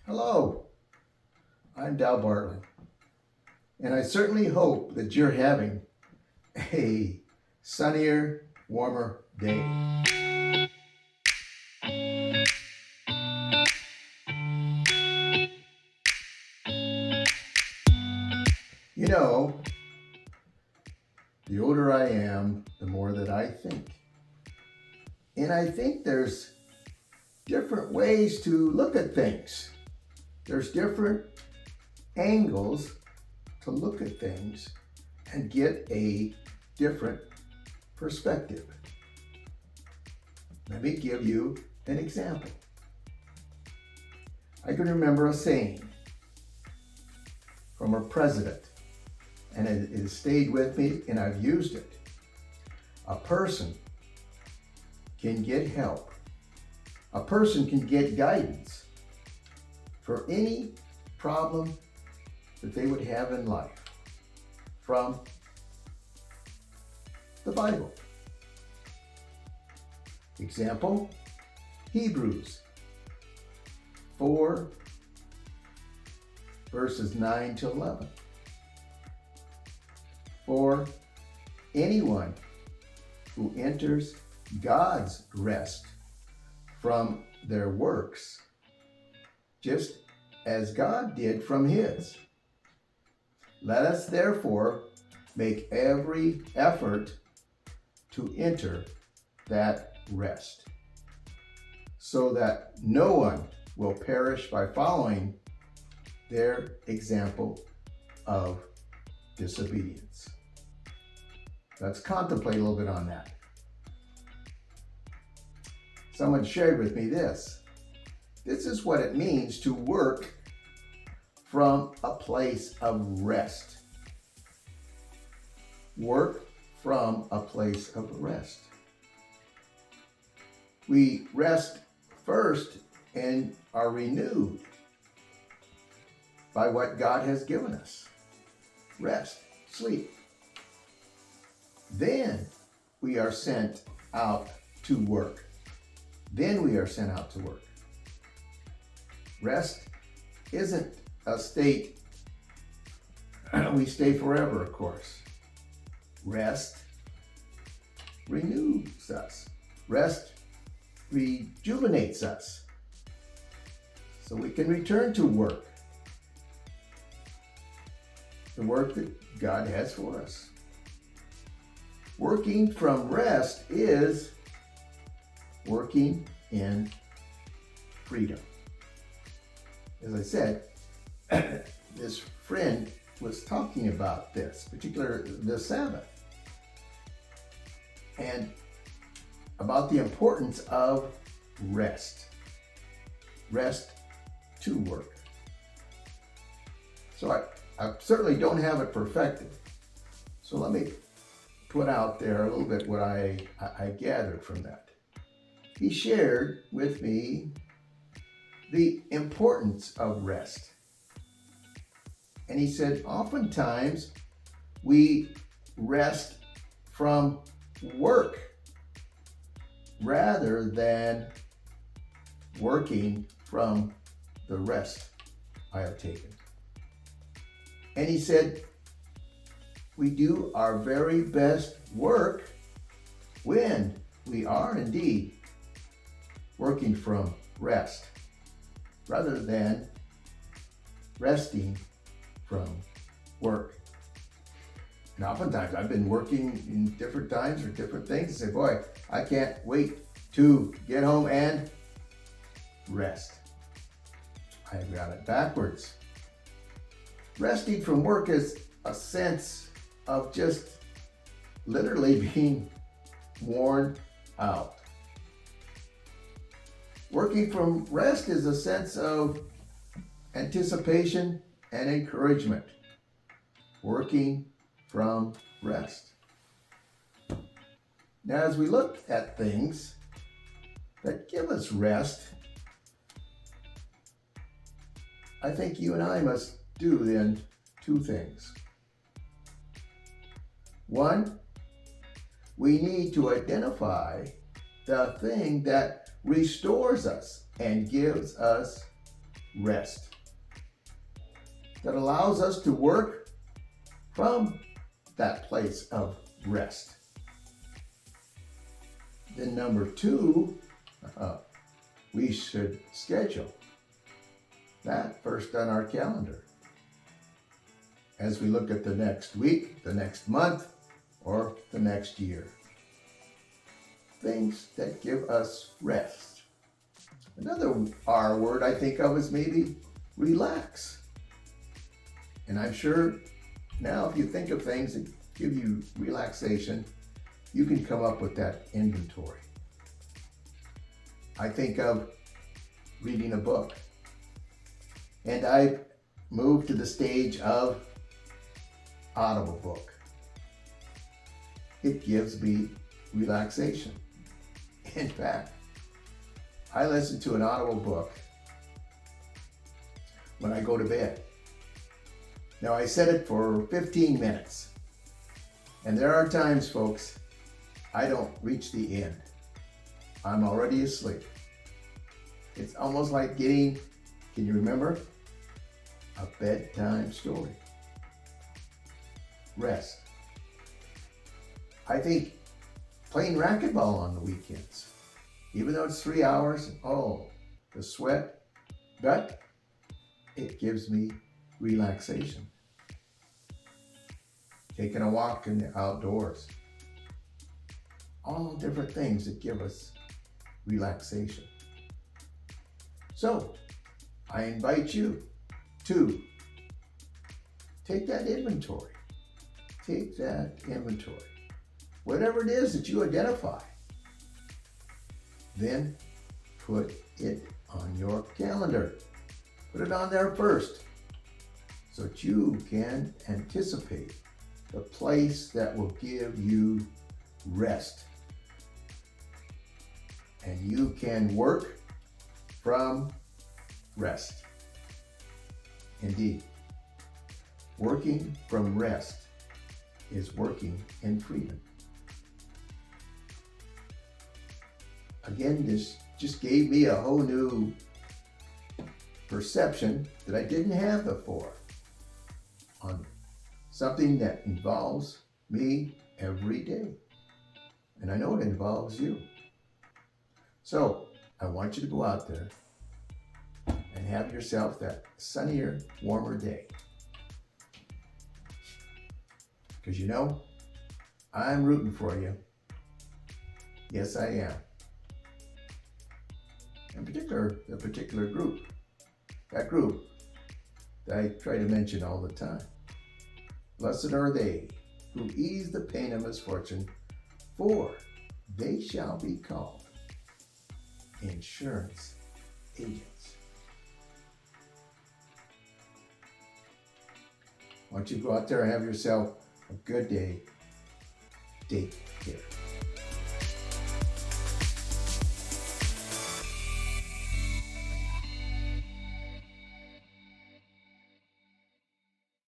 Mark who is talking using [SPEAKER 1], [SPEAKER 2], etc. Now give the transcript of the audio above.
[SPEAKER 1] Hello, I'm Bartling, and I certainly hope that you're having a sunnier, warmer day. You know, the older I am, the more that I think. And I think there's different ways to look at things. There's different angles to look at things and get a different perspective. Let me give you an example. I can remember a saying from a president, and it has stayed with me, and I've used it. A person can get help. A person can get guidance for any problem that they would have in life from the Bible. Example, Hebrews 4 verses 9 to 11. For anyone who enters God's rest from their works, just as God did from his. Let us therefore make every effort to enter that rest, so that no one will perish by following their example of disobedience. Let's contemplate a little bit on that. Someone shared with me this. This is what it means to work from a place of rest. Work from a place of rest. We rest first and are renewed by what God has given us. Rest, sleep. Then we are sent out to work. Rest isn't a state we stay forever, of course. Rest renews us. Rest rejuvenates us so we can return to work. The work that God has for us. Working from rest is working in freedom. As I said, this friend was talking about this, particularly the Sabbath, and about the importance of rest. Rest to work. So I certainly don't have it perfected. So let me put out there a little bit what I gathered from that. He shared with me the importance of rest. And he said, oftentimes we rest from work rather than working from the rest I have taken. And he said, we do our very best work when we are indeed working from rest rather than resting from work. And oftentimes I've been working in different times for different things and say, boy, I can't wait to get home and rest. I got it backwards. Resting from work is a sense of just literally being worn out. Working from rest is a sense of anticipation and encouragement. Working from rest. Now, as we look at things that give us rest, I think you and I must do then two things. One, we need to identify the thing that restores us and gives us rest that allows us to work from that place of rest. Then number two, we should schedule that first on our calendar as we look at the next week, the next month, or the next year. Things that give us rest. Another R word I think of is maybe relax. And I'm sure now if you think of things that give you relaxation, you can come up with that inventory. I think of reading a book. And I've moved to the stage of audible book. It gives me relaxation. In fact, I listen to an audible book when I go to bed. Now I set it for 15 minutes. And there are times, folks, I don't reach the end. I'm already asleep. It's almost like getting, can you remember? A bedtime story. Rest. I think playing racquetball on the weekends, even though it's 3 hours, the sweat, but it gives me relaxation. Taking a walk in the outdoors. All different things that give us relaxation. So, I invite you to take that inventory. Take that inventory. Whatever it is that you identify, then put it on your calendar. Put it on there first so that you can anticipate the place that will give you rest. And you can work from rest. Indeed, working from rest is working in freedom. Again, this just gave me a whole new perception that I didn't have before on something that involves me every day. And I know it involves you. So I want you to go out there and have yourself that sunnier, warmer day. Because you know, I'm rooting for you. Yes, I am. In particular, the particular group. That group that I try to mention all the time. Blessed are they who ease the pain of misfortune, for they shall be called insurance agents. Why don't you go out there and have yourself a good day. Take care.